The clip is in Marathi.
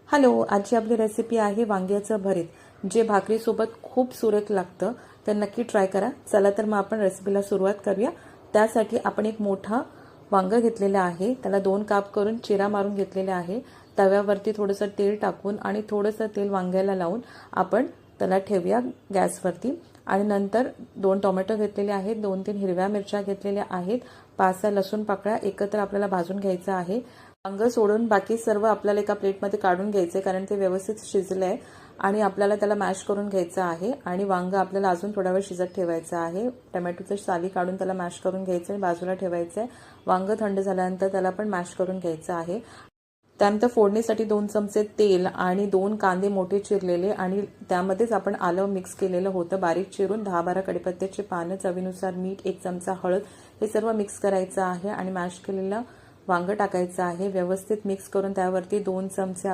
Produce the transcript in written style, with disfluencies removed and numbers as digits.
हॅलो, आजची आपली रेसिपी आहे वांग्याचं भरीत, जे भाकरीसोबत खूप सुरेख लागतं. तर नक्की ट्राय करा. चला तर मग आपण रेसिपीला सुरुवात करूया. त्यासाठी आपण एक मोठा वांग घेतलेला आहे. त्याला 2 काप करून चिरा मारून घेतलेला आहे. तव्यावरती थोडंसं तेल टाकून आणि थोडंसं तेल वांग्याला लावून आपण त्याला ठेवूया गॅसवरती. आणि नंतर 2 टोमॅटो घेतलेले आहेत, 2-3 हिरव्या मिरच्या घेतलेल्या आहेत, 5-6 लसूण पाकळ्या एकत्र आपल्याला भाजून घ्यायचं आहे. वांग सोडून बाकी सर्व आपल्याला एका प्लेटमध्ये काढून घ्यायचे, कारण ते व्यवस्थित शिजले आहे. आणि आपल्याला त्याला मॅश करून घ्यायचं आहे. आणि वांग आपल्याला अजून थोडा वेळ शिजत ठेवायचं आहे. टोमॅटोची साली काढून त्याला मॅश करून घ्यायचं आणि बाजूला ठेवायचं आहे. वांग थंड झाल्यानंतर त्याला पण मॅश करून घ्यायचं आहे. त्यानंतर फोडणीसाठी 2 चमचे तेल आणि 2 कांदे मोठे चिरलेले, आणि त्यामध्येच आपण आलं मिक्स केलेलं होतं बारीक चिरून, 10-12 कढीपत्त्याची पानं, चवीनुसार मीठ, 1 चमचा हळद, हे सर्व मिक्स करायचं आहे. आणि मॅश केलेलं वांग टाकायचं आहे. व्यवस्थित मिक्स करून त्यावरती 2 चमचे